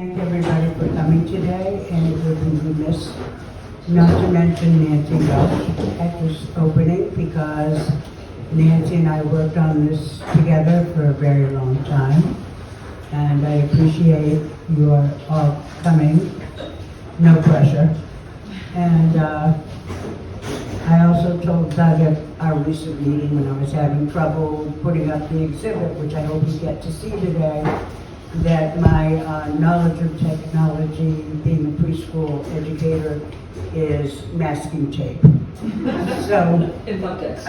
thank everybody for coming today, and it would be remiss not to mention Nancy Welch at this opening, because Nancy and I worked on this together for a very long time, and I appreciate your all coming. No pressure. And I also told Doug at our recent meeting, when I was having trouble putting up the exhibit, which I hope you get to see today, that my knowledge of technology, being a preschool educator, is masking tape. So In context.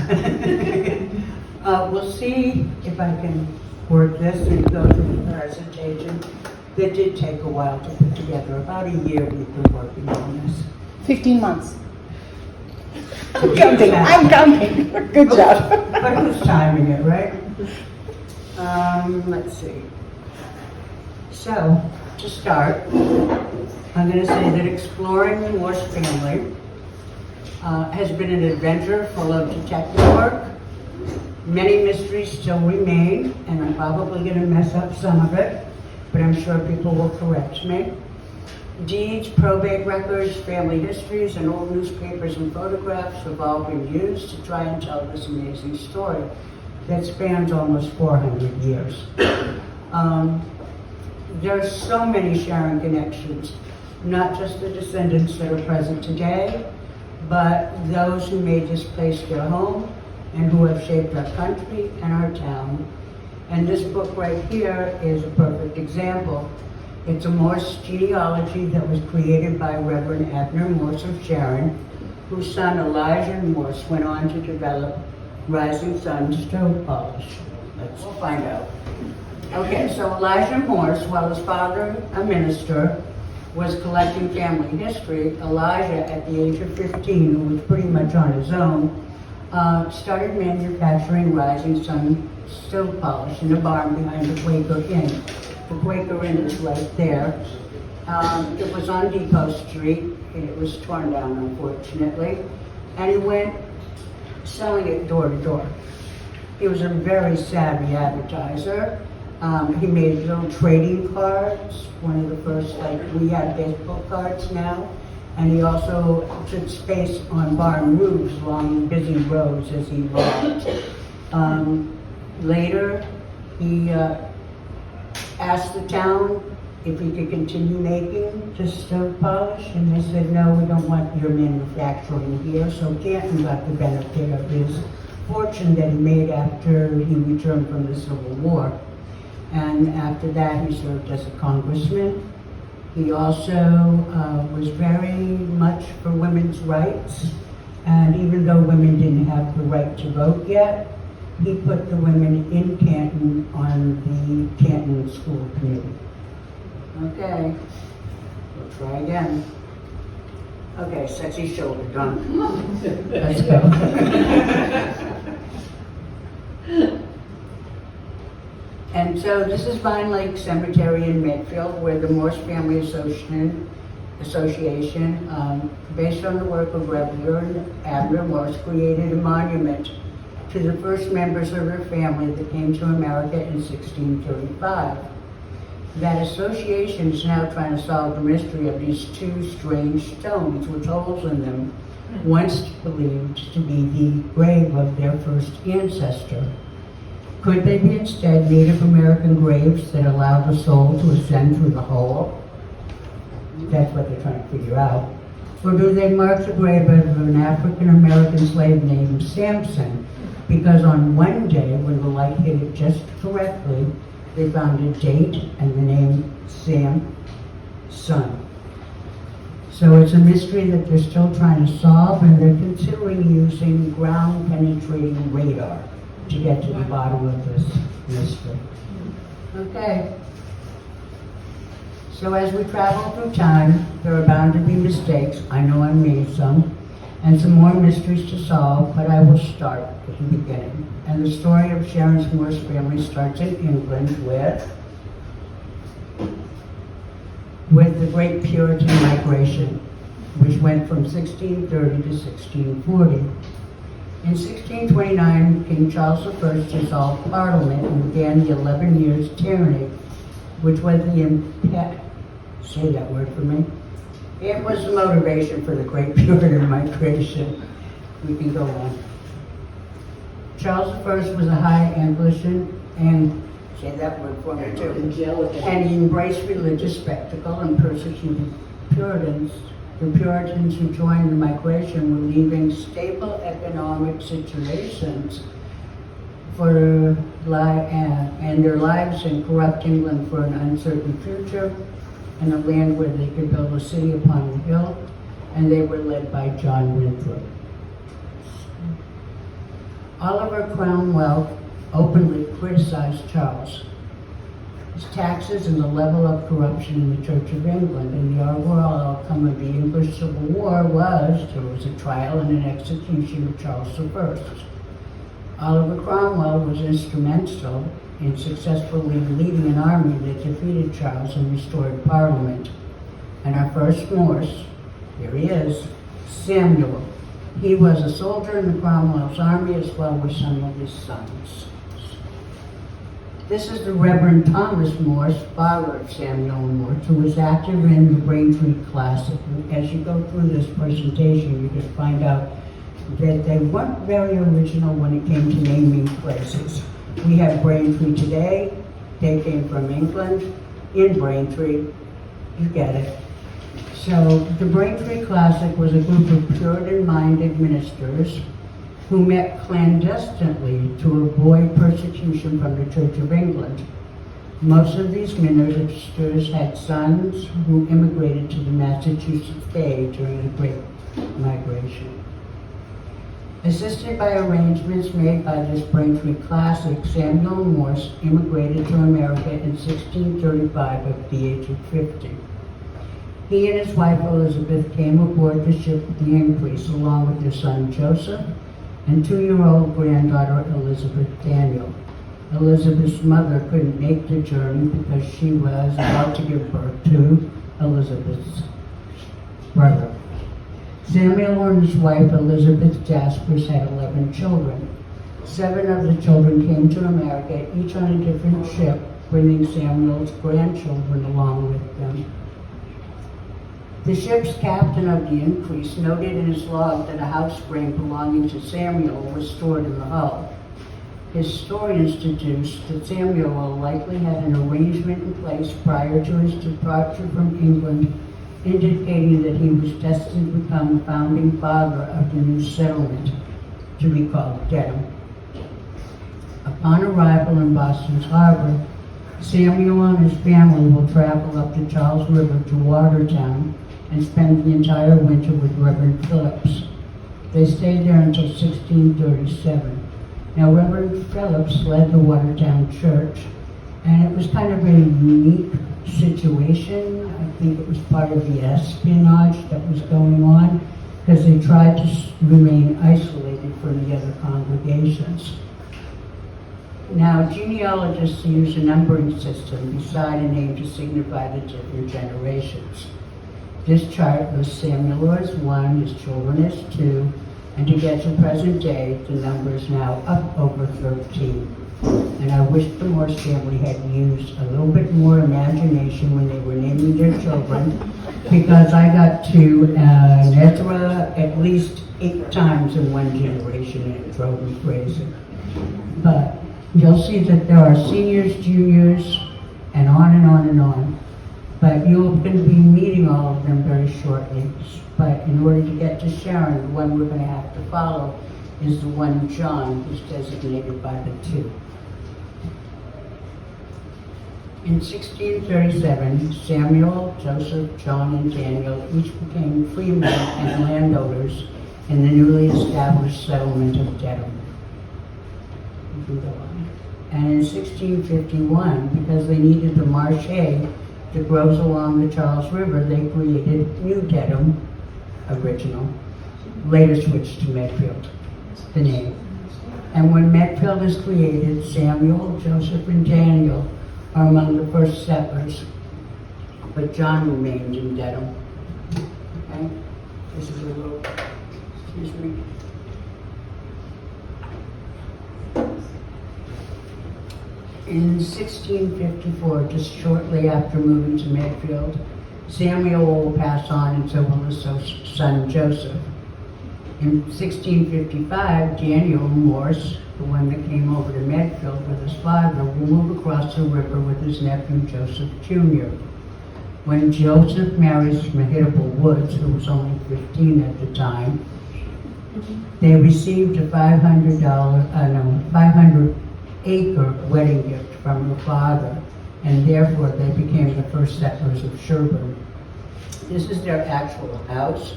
we'll see if I can work this and go through the presentation. That did take a while to put together. About a year we've been working on this. 15 months. I'm counting. Good job. But who's timing it, right? Let's see. So, to start, I'm going to say that exploring the Morse family has been an adventure full of detective work. Many mysteries still remain, and I'm probably going to mess up some of it, but I'm sure people will correct me. Deeds, probate records, family histories, and old newspapers and photographs have all been used to try and tell this amazing story that spans almost 400 years. There's so many Sharon connections, not just the descendants that are present today, but those who may displace their home and who have shaped our country and our town. And this book right here is a perfect example. It's a Morse genealogy that was created by Reverend Abner Morse of Sharon, whose son Elijah Morse went on to develop Rising Sun stove polish. Let's find out. Okay, so Elijah Morse, while his father, a minister, was collecting family history, Elijah, at the age of 15, who was pretty much on his own, started manufacturing Rising Sun stove polish in a barn behind the Quaker Inn. The Quaker Inn is right there. It was on Depot Street, and it was torn down, unfortunately. And he went selling it door to door. He was a very savvy advertiser. He made little trading cards, one of the first, like we have baseball cards now. And he also took space on barn roofs along busy roads as he walked. Later, he asked the town if he could continue making just stove polish, and they said, no, we don't want your manufacturing here. So Canton got the benefit of his fortune that he made after he returned from the Civil War. And after that, he served as a congressman. He also was very much for women's rights, and even though women didn't have the right to vote yet, he put the women in Canton on the Canton School Committee. Okay, we'll try again. Okay, sexy shoulder done. Let's go. And so this is Vine Lake Cemetery in Medfield, where the Morse Family Association, based on the work of Reverend Abner Morse, created a monument to the first members of her family that came to America in 1635. That association is now trying to solve the mystery of these two strange stones with holes in them, once believed to be the grave of their first ancestor. Could they be instead Native American graves that allow the soul to ascend through the hole? That's what they're trying to figure out. Or do they mark the grave of an African American slave named Samson? Because on one day, when the light hit it just correctly, they found a date and the name Samson. So it's a mystery that they're still trying to solve, and they're considering using ground-penetrating radar to get to the bottom of this mystery. Okay. So as we travel through time, there are bound to be mistakes. I know I made some, and some more mysteries to solve, but I will start at the beginning. And the story of Sharon's Morse family starts in England with the Great Puritan Migration, which went from 1630 to 1640. In 1629, King Charles I dissolved Parliament and began the 11 years tyranny, which was the say that word for me. It was the motivation for the Great Puritan Migration. We can go on. Charles I was a high Anglican, and say that word for me too. And he embraced religious spectacle and persecuted Puritans. The Puritans who joined the migration were leaving stable economic situations for and their lives in corrupt England for an uncertain future and a land where they could build a city upon a hill, and they were led by John Winthrop. Oliver Cromwell openly criticized Charles. His taxes and the level of corruption in the Church of England, and the overall outcome of the English Civil War there was a trial and an execution of Charles I. Oliver Cromwell was instrumental in successfully leading an army that defeated Charles and restored Parliament. And our first Morse, here he is, Samuel. He was a soldier in the Cromwell's army as well as some of his sons. This is the Reverend Thomas Morse, father of Samuel Morse, who was active in the Braintree Classic. As you go through this presentation, you can find out that they weren't very original when it came to naming places. We have Braintree today. They came from England, in Braintree. You get it. So the Braintree Classic was a group of Puritan-minded ministers who met clandestinely to avoid persecution from the Church of England. Most of these ministers had sons who immigrated to the Massachusetts Bay during the Great Migration. Assisted by arrangements made by this Braintree Classic, Samuel Morse immigrated to America in 1635 at the age of 50. He and his wife Elizabeth came aboard the ship The Increase along with their son Joseph and 2-year-old granddaughter Elizabeth Daniel. Elizabeth's mother couldn't make the journey because she was about to give birth to Elizabeth's brother. Samuel and his wife Elizabeth Jaspers had 11 children. 7 of the children came to America, each on a different ship, bringing Samuel's grandchildren along with them. The ship's captain of the Increase noted in his log that a house frame belonging to Samuel was stored in the hull. Historians deduced that Samuel likely had an arrangement in place prior to his departure from England, indicating that he was destined to become the founding father of the new settlement, to be called Dedham. Upon arrival in Boston's harbor, Samuel and his family will travel up the Charles River to Watertown and spend the entire winter with Reverend Phillips. They stayed there until 1637. Now, Reverend Phillips led the Watertown Church, and it was kind of a unique situation. I think it was part of the espionage that was going on, because they tried to remain isolated from the other congregations. Now, genealogists use a numbering system beside a name to signify the different generations. This chart lists Samuel as 1, his children as 2, and to get to present day, the number is now up over 13. And I wish the Morse family had used a little bit more imagination when they were naming their children, because I got to Ezra at least 8 times in one generation, and it drove me crazy. But you'll see that there are seniors, juniors, and on and on and on. But you're going to be meeting all of them very shortly. But in order to get to Sharon, the one we're going to have to follow is the one John, who's designated by the 2. In 1637, Samuel, Joseph, John, and Daniel each became freemen and landowners in the newly established settlement of Dedham. You can go on. And in 1651, because they needed the marsh hay that grows along the Charles River, they created New Dedham, original, later switched to Medfield, the name. And when Medfield is created, Samuel, Joseph, and Daniel are among the first settlers, but John remained in Dedham. Okay? This is a little, excuse me. In 1654, just shortly after moving to Medfield, Samuel will pass on, and so will his son Joseph. In 1655, Daniel Morse, the one that came over to Medfield with his father, will move across the river with his nephew Joseph Jr. When Joseph marries Mehitable Woods, who was only 15 at the time, they received a 500-acre wedding gift from her father, and therefore they became the first settlers of Sherburne. This is their actual house,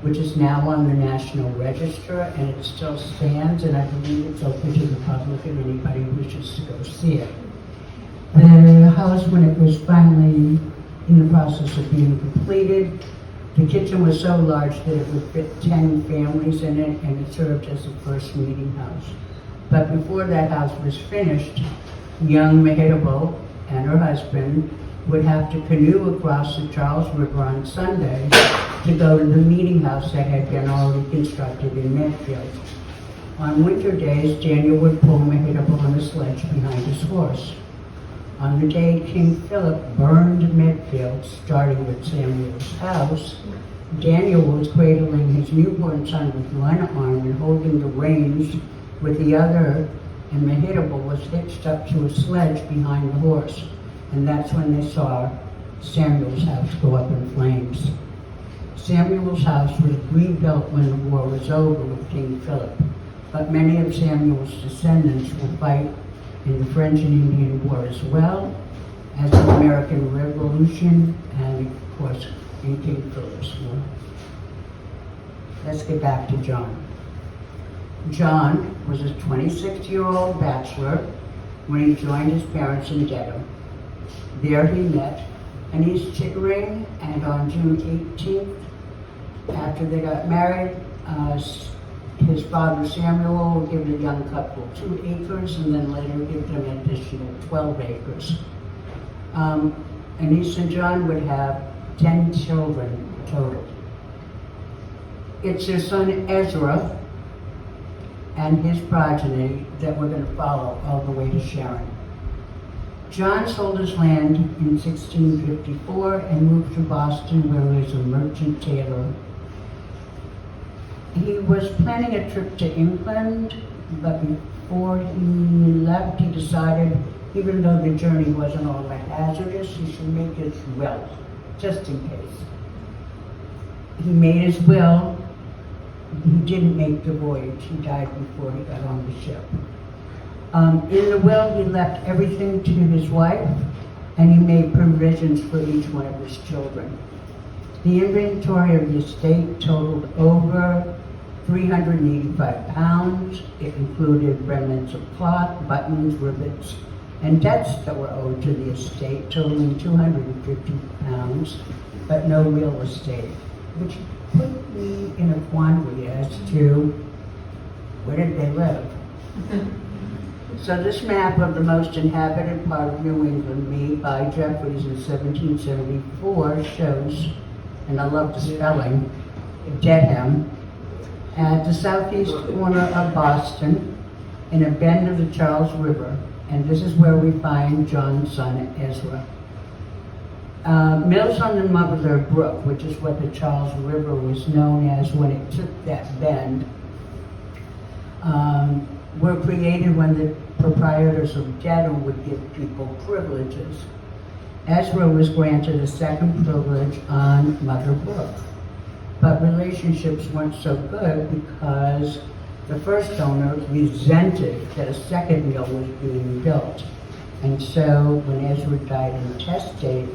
which is now on the National Register, and it still stands, and I believe it's open to the public if anybody wishes to go see it. The house, when it was finally in the process of being completed, the kitchen was so large that it would fit 10 families in it, and it served as the first meeting house. But before that house was finished, young Mehitable and her husband would have to canoe across the Charles River on Sunday to go to the meeting house that had been already constructed in Medfield. On winter days, Daniel would pull Mehitable on a sledge behind his horse. On the day King Philip burned Medfield, starting with Samuel's house, Daniel was cradling his newborn son with one arm and holding the reins with the other, and Mehitable was hitched up to a sledge behind the horse. And that's when they saw Samuel's house go up in flames. Samuel's house was rebuilt when the war was over with King Philip, but many of Samuel's descendants will fight in the French and Indian War as well as the American Revolution and, of course, in King Philip's War. Let's get back to John. John was a 26-year-old bachelor when he joined his parents in Dedham. There he met Anise Chickering, and on June 18th, after they got married, his father Samuel will give the young couple 2 acres and then later give them an additional 12 acres. Anise and John would have 10 children total. It's their son Ezra and his progeny that we're going to follow all the way to Sharon. John sold his land in 1654 and moved to Boston, where he was a merchant tailor. He was planning a trip to England, but before he left, he decided, even though the journey wasn't all that hazardous, he should make his will, just in case. He made his will. He didn't make the voyage. He died before he got on the ship. In the will, he left everything to his wife, and he made provisions for each one of his children. The inventory of the estate totaled over 385 pounds. It included remnants of cloth, buttons, ribbons, and debts that were owed to the estate, totaling 250 pounds, but no real estate, which put me in a quandary as to where did they live. So this map of the most inhabited part of New England, made by Jeffreys in 1774, shows, and I love the spelling, Dedham, at the southeast corner of Boston, in a bend of the Charles River, and this is where we find John's son Ezra. Mills on the Mother Brook, which is what the Charles River was known as when it took that bend, were created when the proprietors of Dedham would give people privileges. Ezra was granted a second privilege on Mother Brook, but relationships weren't so good because the first owner resented that a second mill was being built. And so when Ezra died intestate,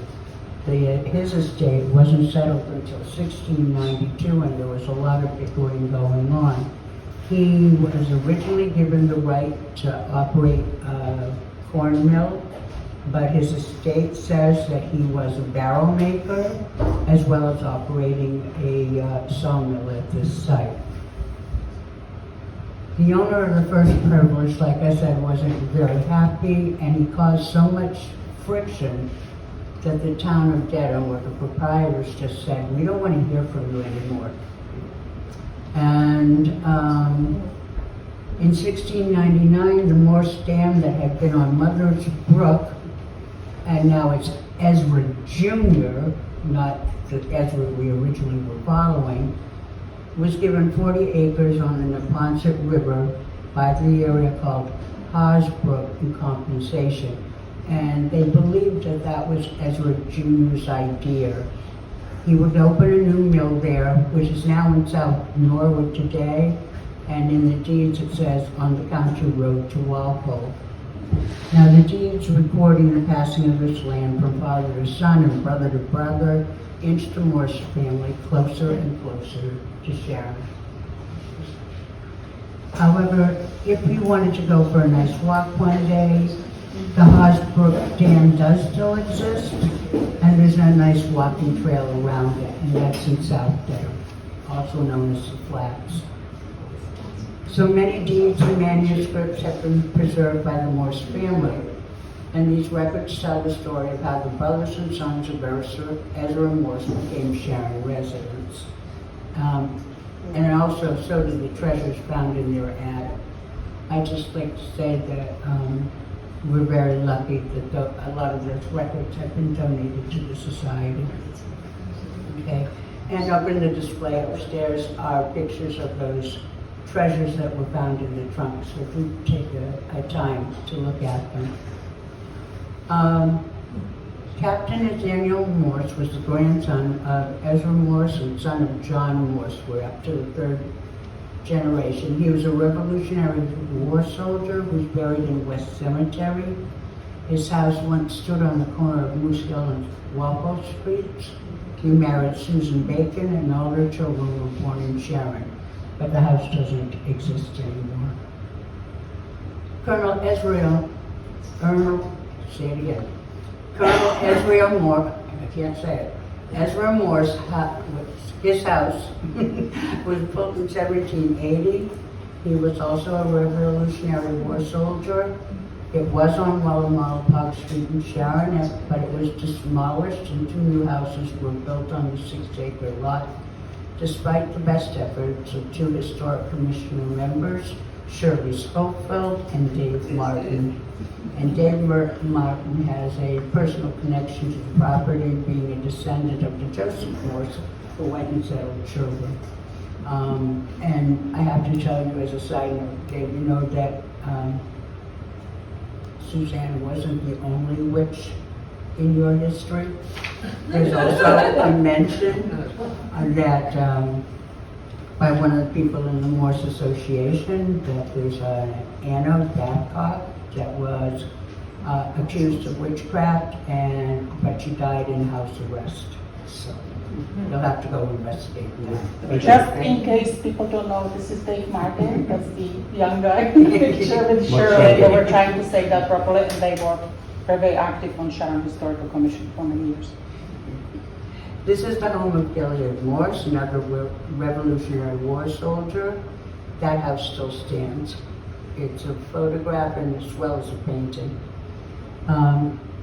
his estate wasn't settled until 1692, and there was a lot of bickering going on. He was originally given the right to operate a corn mill, but his estate says that he was a barrel maker as well as operating a sawmill at this site. The owner of the first privilege, like I said, wasn't very happy, and he caused so much friction that the town of Dedham, or the proprietors, just said, we don't want to hear from you anymore. And in 1699, the Morse dam that had been on Mother's Brook, and now it's Ezra Jr., not the Ezra we originally were following, was given 40 acres on the Neponset River by the area called Haasbrook in compensation. And they believed that that was Ezra Jr.'s idea. He would open a new mill there, which is now in South Norwood today, and in the deeds it says on the county road to Walpole. Now the deeds recording the passing of this land from father to son and brother to brother inched the Morse family closer and closer to Sharon. However, if you wanted to go for a nice walk one day, the Haasbrook Dam does still exist, and there's a nice walking trail around it, and that's in Southdale, also known as the Flats. So many deeds and manuscripts have been preserved by the Morse family, and these records tell the story of how the brothers and sons of Ezra Morse became Sharon residents. And also, so do the treasures found in their attic. I just like to say that we're very lucky that a lot of those records have been donated to the society. Okay, and up in the display upstairs are pictures of those treasures that were found in the trunk, so if you take a time to look at them. Captain Nathaniel Morse was the grandson of Ezra Morse and son of John Morse. We're up to the third generation. He was a Revolutionary War soldier who's buried in West Cemetery. His house once stood on the corner of Moose Hill and Walpole Streets. He married Susan Bacon, and all their children were born in Sharon, but the house doesn't exist anymore. Colonel Ezra Morse, I can't say it. Ezra Morse, his house was built in 1780. He was also a Revolutionary War soldier. It was on Walla Street in Sharon, but it was demolished and 2 new houses were built on the 6-acre lot. Despite the best efforts of 2 historic commissioner members, Shirley Schofield and Dave Martin. And Dave Martin has a personal connection to the property, being a descendant of the Joseph Morse, who went and settled children. And I have to tell you as a side note, Dave, you know that Suzanne wasn't the only witch in your history. There's also a mention that by one of the people in the Morse Association that there's an Anna Babcock that was accused of witchcraft, but she died in house arrest. So you'll have to go investigate that. Just in case people don't know, this is Dave Martin. That's the young guy in the picture with Sharon. They were trying to say that properly, and they were very active on Sharon Historical Commission for many years. This is the home of Gilead Morse, another Revolutionary War soldier. That house still stands. It's a photograph and as well as a painting.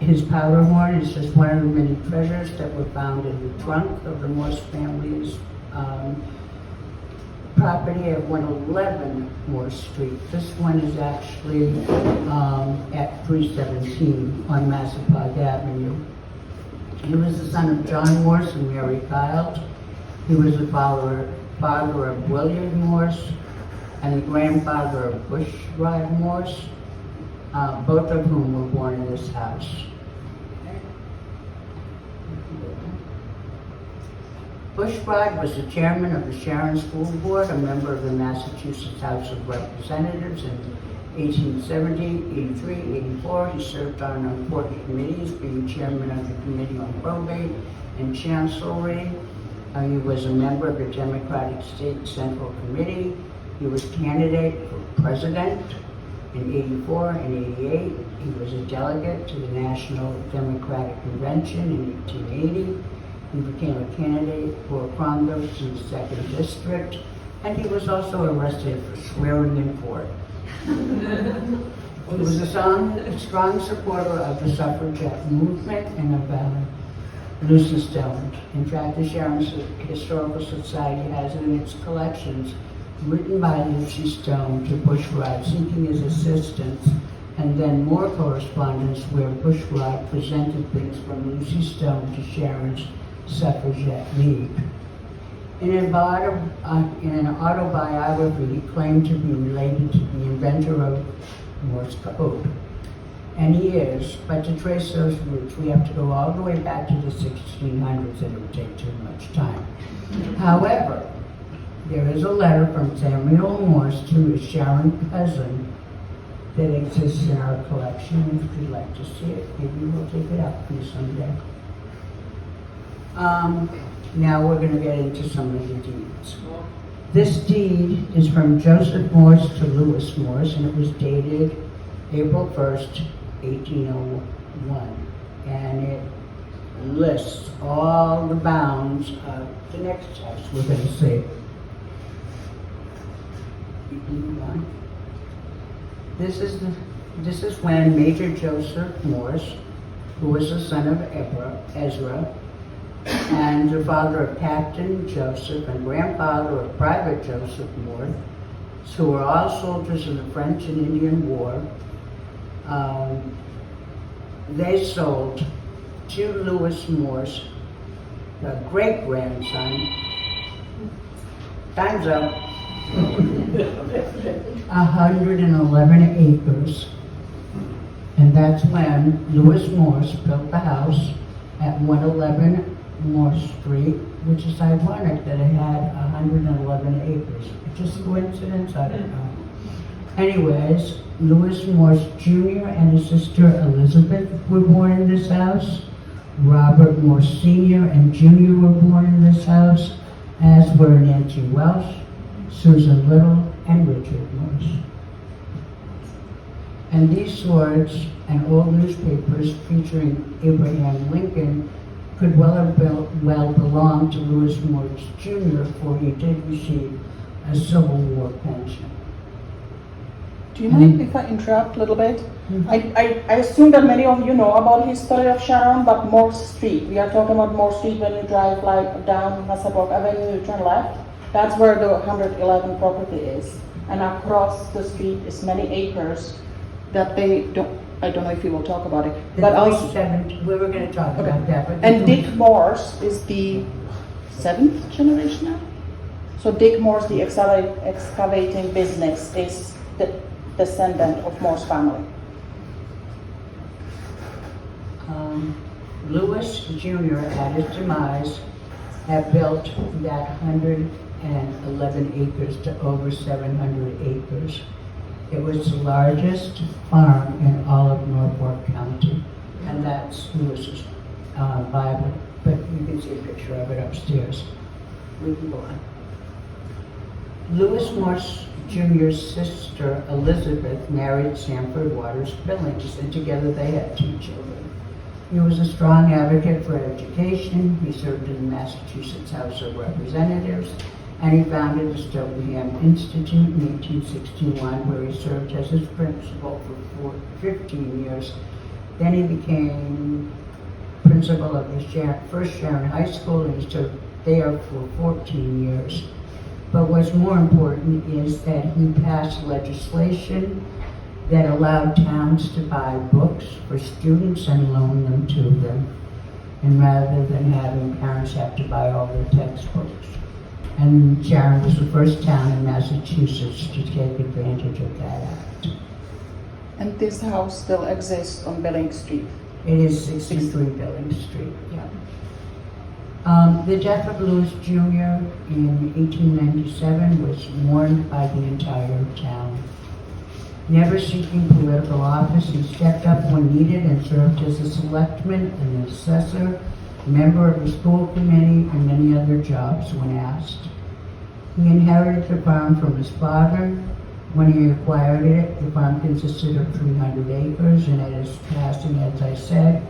His powder horn is just one of the many treasures that were found in the trunk of the Morse family's property at 111 Morse Street. This one is actually at 317 on Massapog Avenue. He was the son of John Morse and Mary Kyle. He was the father of William Morse and the grandfather of Bushrod Morse, both of whom were born in this house. Bushrod was the chairman of the Sharon School Board, a member of the Massachusetts House of Representatives in 1870, 83, 84. He served on important committees, being chairman of the Committee on Probate and Chancellery. He was a member of the Democratic State Central Committee. He was candidate for president in 84 and 88. He was a delegate to the National Democratic Convention in 1880. He became a candidate for Congress in the 2nd District, and he was also arrested for swearing in court. He was a strong supporter of the suffragette movement and of Lucy Stone. In fact, the Sharon Historical Society has in its collections written by Lucy Stone to Bushrod seeking his assistance, and then more correspondence where Bushrod presented things from Lucy Stone to Sharon's suffragette league. In an autobiography, he claimed to be related to the inventor of Morse code. And he is, but to trace those roots, we have to go all the way back to the 1600s, and it would take too much time. However, there is a letter from Samuel Morse to his Sharon cousin that exists in our collection. If you'd like to see it, maybe we'll take it out for you someday. Now we're going to get into some of the deeds. This deed is from Joseph Morse to Lewis Morse, and it was dated April 1st, 1801. And it lists all the bounds of the next house we're going to see. This is when Major Joseph Morse, who was the son of Ezra, and the father of Captain Joseph and grandfather of Private Joseph Morse, who were all soldiers in the French and Indian War, they sold to Lewis Morse, the great-grandson, time's up, 111 acres. And that's when Lewis Morse built the house at 111 Morse Street, which is ironic that it had 111 acres. Just coincidence? I don't know. Anyways, Lewis Morse Jr. and his sister Elizabeth were born in this house. Robert Morse Sr. and Jr. were born in this house, as were Nancy Welsh, Susan Little, and Richard Morse. And these swords and old newspapers featuring Abraham Lincoln could well belong to Lewis Morse Jr., for he did receive a Civil War pension. Do you mind if I interrupt a little bit? Mm-hmm. I assume that many of you know about the history of Sharon, but Morse Street, we are talking about Morse Street when you drive like down Hasselbrook Avenue, you turn left. That's where the 111 property is. And across the street is many acres that they don't, I don't know if you will talk about it. But also, we were going to talk about that. But and Dick Morse is the 7th generation now? So Dick Morse, the excavating business, is the descendant of Morse family. Lewis Jr. at his demise had built that 111 acres to over 700 acres. It was the largest farm in all of Norfolk County, and that's Lewis's Bible, but you can see a picture of it upstairs. We can go on. Lewis Morse Jr.'s sister Elizabeth married Sanford Waters Billings, and together they had 2 children. He was a strong advocate for education. He served in the Massachusetts House of Representatives, and he founded the Stokenham Institute in 1861, where he served as its principal for 15 years. Then he became principal of the first Sharon High School, and he served there for 14 years. But what's more important is that he passed legislation that allowed towns to buy books for students and loan them to them, and rather than having parents have to buy all their textbooks. And Sharon was the first town in Massachusetts to take advantage of that act. And this house still exists on Billings Street? It is 63 Billings Street, yeah. The death of Lewis Jr. in 1897 was mourned by the entire town. Never seeking political office, he stepped up when needed and served as a selectman, an assessor, member of the school committee, and many other jobs when asked. He inherited the farm from his father. When he acquired it, the farm consisted of 300 acres, and at his passing, as I said,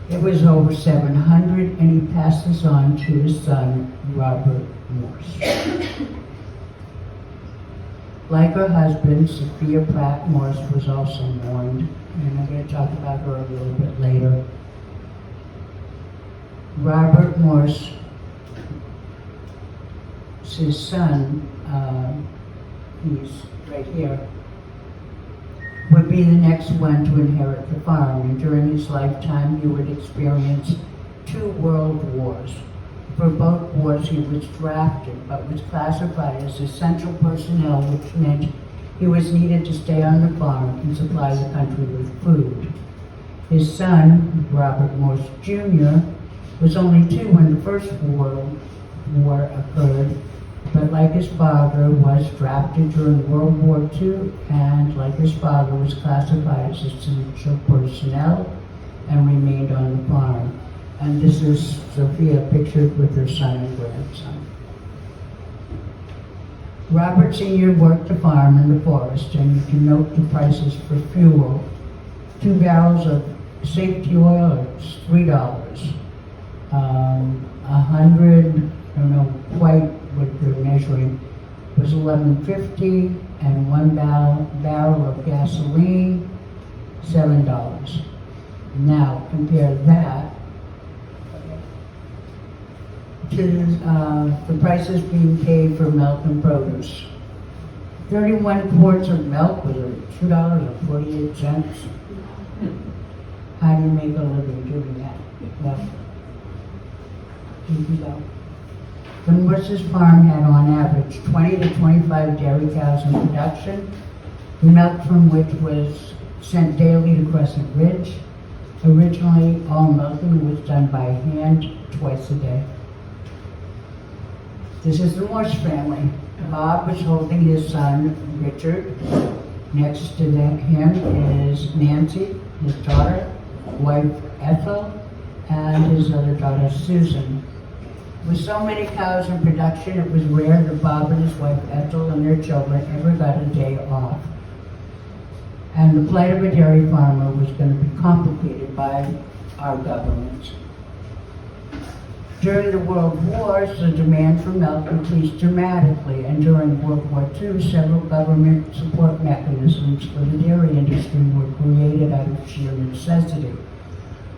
it was over 700, and he passed this on to his son, Robert Morse. Like her husband, Sophia Pratt Morse was also mourned, and I'm going to talk about her a little bit later. Robert Morse, his son, he's right here, would be the next one to inherit the farm, and during his lifetime he would experience 2 world wars. For both wars he was drafted, but was classified as essential personnel, which meant he was needed to stay on the farm and supply the country with food. His son, Robert Morse Jr., was only 2 when the First World War occurred, but like his father, was drafted during World War II, and like his father, was classified as essential personnel and remained on the farm. And this is Sophia pictured with her son and grandson. Robert Sr. worked the farm in the forest, and you can note the prices for fuel. 2 barrels of safety oil is $3. 100, I don't know quite what they're measuring, was $11.50, and 1 barrel of gasoline, $7. Now compare that to the prices being paid for milk and produce. 31 quarts of milk was $2.48. How do you make a living doing that? Well, the Morse's farm had on average 20 to 25 dairy cows in production, the milk from which was sent daily to Crescent Ridge. Originally, all milking was done by hand twice a day. This is the Morse family. Bob was holding his son, Richard. Next to him is Nancy, his daughter, wife Ethel, and his other daughter, Susan. With so many cows in production, it was rare that Bob and his wife Ethel and their children ever got a day off. And the plight of a dairy farmer was going to be complicated by our government. During the World Wars, the demand for milk increased dramatically, and during World War II, several government support mechanisms for the dairy industry were created out of sheer necessity.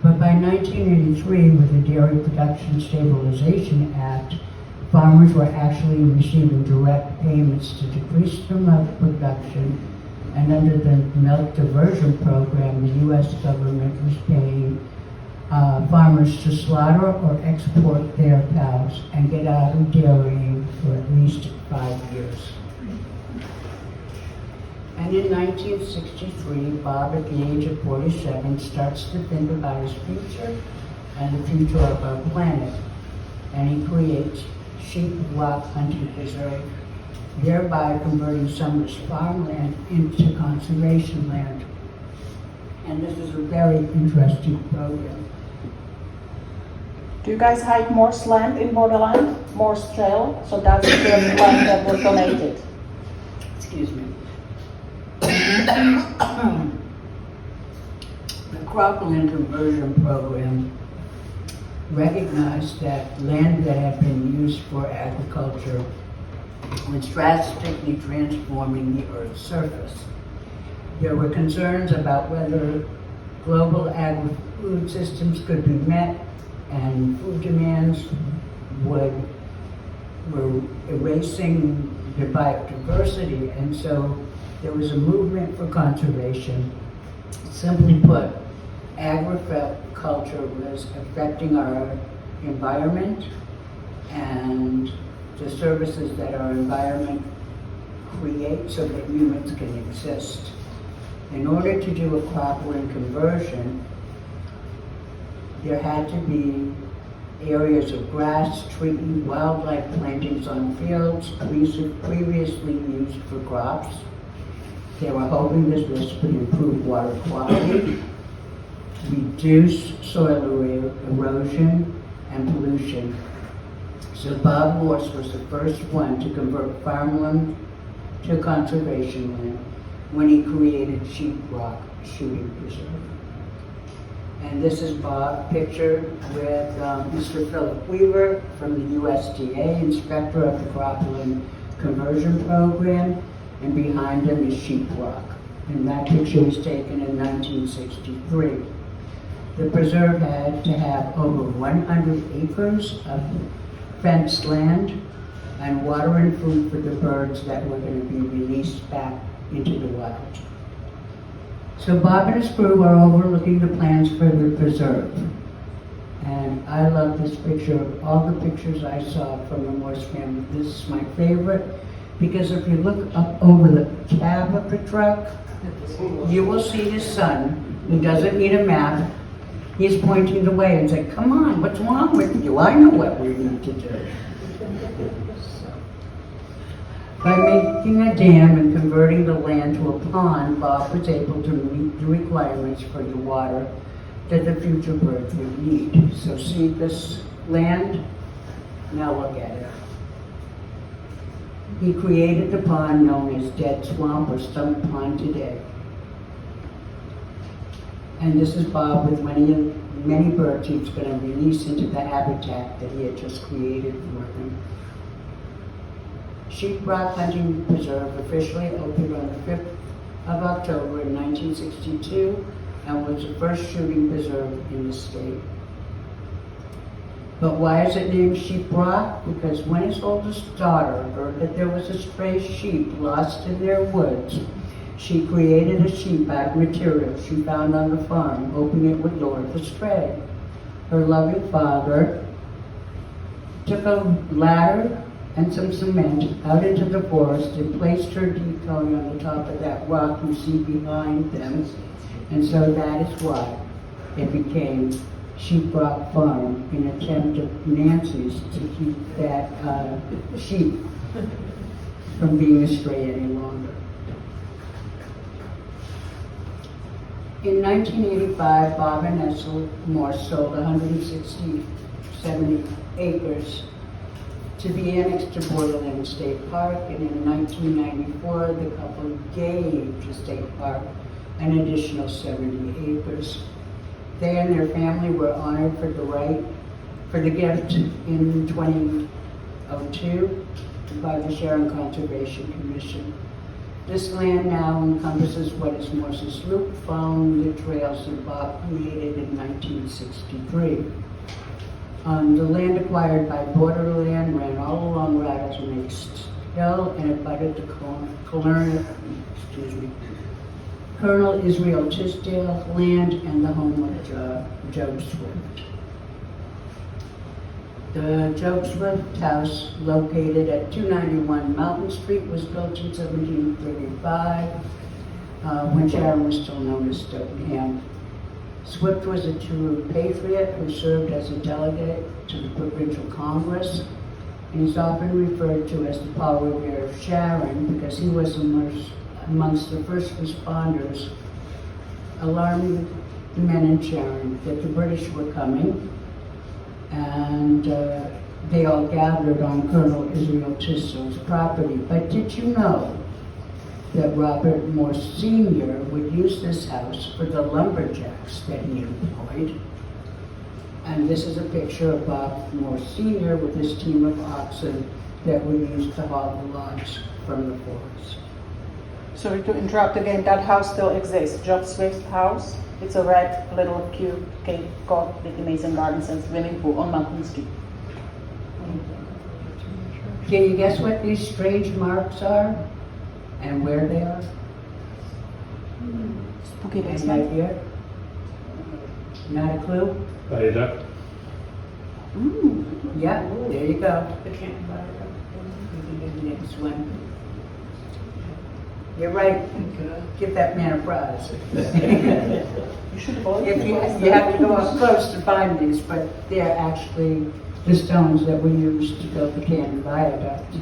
But by 1983, with the Dairy Production Stabilization Act, farmers were actually receiving direct payments to decrease their milk production, and under the milk diversion program, the U.S. government was paying farmers to slaughter or export their cows and get out of dairying for at least 5 years. And in 1963, Bob, at the age of 47, starts to think about his future and the future of our planet. And he creates Sheep Rock Hunting Preserve, thereby converting some of his farmland into conservation land. And this is a very interesting program. Do you guys hike Morse land in Borderland? Morse Trail? So that's the land that was donated. Excuse me. The cropland conversion program recognized that land that had been used for agriculture was drastically transforming the Earth's surface. There were concerns about whether global agri-food systems could be met, and food demands were erasing the biodiversity, and so there was a movement for conservation. Simply put, agriculture was affecting our environment and the services that our environment creates so that humans can exist. In order to do a cropland conversion, there had to be areas of grass, tree, wildlife plantings on fields previously used for crops. They were hoping that this would improve water quality, reduce soil erosion and pollution. So Bob Morse was the first one to convert farmland to conservation land when he created Sheep Rock Shooting Preserve. And this is Bob pictured with Mr. Philip Weaver from the USDA, inspector of the cropland conversion program, and behind him is Sheep Rock. And that picture was taken in 1963. The preserve had to have over 100 acres of fenced land and water and food for the birds that were going to be released back into the wild. So Bob and his crew are overlooking the plans for the preserve. And I love this picture. Of all the pictures I saw from the Morse family, this is my favorite, because if you look up over the cab of the truck, you will see his son, who doesn't need a map. He's pointing the way and saying, "Come on, what's wrong with you? I know what we need to do." By making a dam and converting the land to a pond, Bob was able to meet the requirements for the water that the future birds would need. So see this land? Now look at it. He created the pond known as Dead Swamp or Stump Pond today. And this is Bob with many birds he's going to release into the habitat that he had just created for them. Sheep Rock Hunting Preserve officially opened on the 5th of October in 1962 and was the first shooting preserve in the state. But why is it named Sheep Rock? Because when his oldest daughter heard that there was a stray sheep lost in their woods, she created a sheep out of material she found on the farm, hoping it would lure the stray. Her loving father took a ladder and some cement out into the forest and placed her decoy on the top of that rock you see behind them. And so that is why it became Sheep Rock Farm, in an attempt of Nancy's to keep that sheep from being astray any longer. In 1985, Bob and Ethel Morse sold 170 acres to be annexed to Borderland State Park, and in 1994, the couple gave the state park an additional 70 acres. They and their family were honored for the gift in 2002 by the Sharon Conservation Commission. This land now encompasses what is Morse's Loop, following the trails that Bob created in 1963. The land acquired by Borderland ran all along Rattlesnake Hill and abutted the Colonel Israel Tisdale land and the home of Joe Swift. The Joe Swift house, located at 291 Mountain Street, was built in 1735 when Sharon was still known as Stokenham. Swift was a true patriot who served as a delegate to the Provincial Congress, and he's often referred to as the pallbearer of Sharon because he was amongst the first responders alarming the men in Sharon that the British were coming, and they all gathered on Colonel Israel Tisdale's property. But did you know that Robert Morse Sr. would use this house for the lumberjacks that he employed? And this is a picture of Bob Morse Sr. with his team of oxen that were used to haul the logs from the forest. Sorry to interrupt again, that house still exists, Job Swift's house. It's a red little cube Cape Cod with amazing gardens and swimming pool on Mountain Street. Can you guess what these strange marks are and where they are? Spooky Any basement. idea? Not a clue? Viaduct. Yeah, there you go. Next one. You're right. Give that man a prize. You should hold If you have to go up close to find these, but they're actually the stones that were used to build the Canton Viaduct.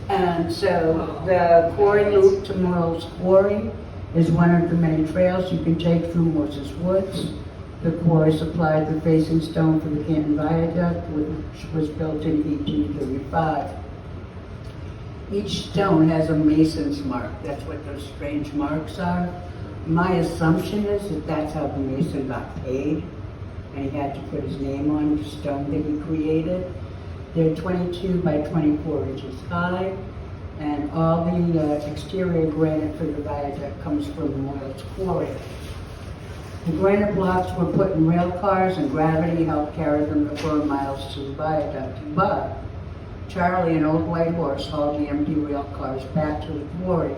And so the quarry loop to Morrell's Quarry is one of the many trails you can take through Morse's Woods. The quarry supplied the facing stone for the Canton Viaduct, which was built in 1835. Each stone has a mason's mark. That's what those strange marks are. My assumption is that that's how the mason got paid, and he had to put his name on the stone that he created. They're 22 by 24 inches high, and all the exterior granite for the viaduct comes from Morrell's Quarry. The granite blocks were put in rail cars, and gravity helped carry them the 4 miles to the viaduct. But Charlie, an old white horse, hauled the empty rail cars back to the quarry,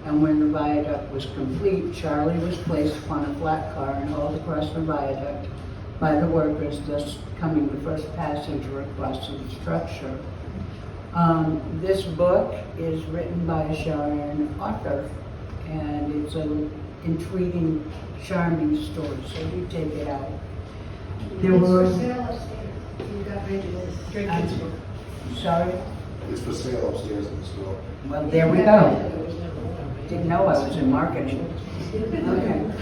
and when the viaduct was complete, Charlie was placed upon a flat car and hauled across the viaduct by the workers, thus becoming the first passenger across the structure. This book is written by a Sharon author, and it's an intriguing, charming story, so you take it out. There It's were, for sale upstairs. You got ready to sorry? It's for sale upstairs in the store. Well, there we go. Didn't know I was in marketing. Okay.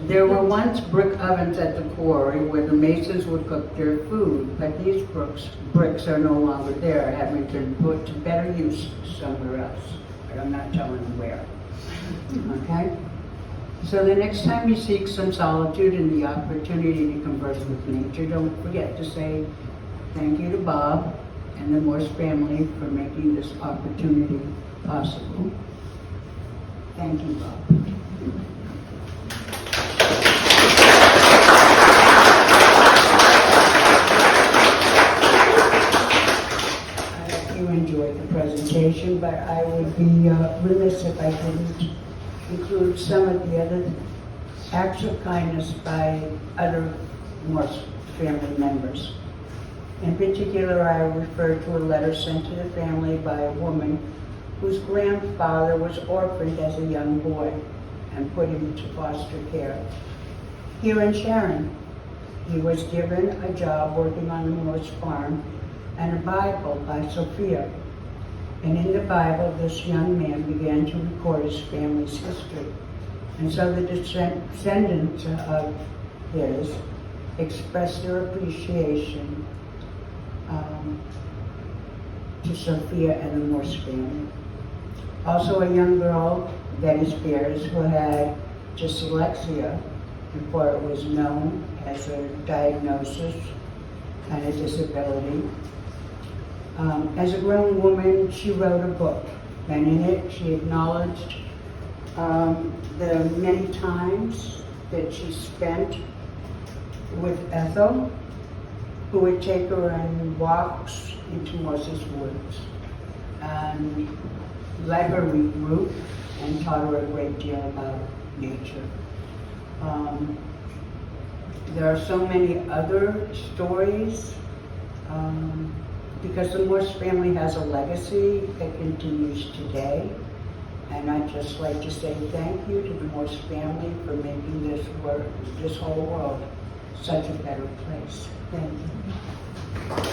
There were once brick ovens at the quarry where the masons would cook their food, but these bricks are no longer there, having been put to better use somewhere else. But I'm not telling you where. Okay? So the next time you seek some solitude and the opportunity to converse with nature, don't forget to say thank you to Bob and the Morse family for making this opportunity possible. Thank you, Bob. I hope you enjoyed the presentation, but I would be remiss if I didn't include some of the other acts of kindness by other Morse family members. In particular, I refer to a letter sent to the family by a woman whose grandfather was orphaned as a young boy and put into foster care. Here in Sharon, he was given a job working on the Morse farm and a Bible by Sophia. And in the Bible, this young man began to record his family's history. And so the descendants of his expressed their appreciation to Sophia and the Morse family. Also a young girl, Betty Spears, who had dyslexia before it was known as a diagnosis and a disability. As a grown woman, she wrote a book, and in it she acknowledged the many times that she spent with Ethel, who would take her on walks into Morse's woods, and let her regroup and taught her a great deal about nature. There are so many other stories because the Morse family has a legacy that continues today. And I'd just like to say thank you to the Morse family for making this whole world such a better place. Thank you.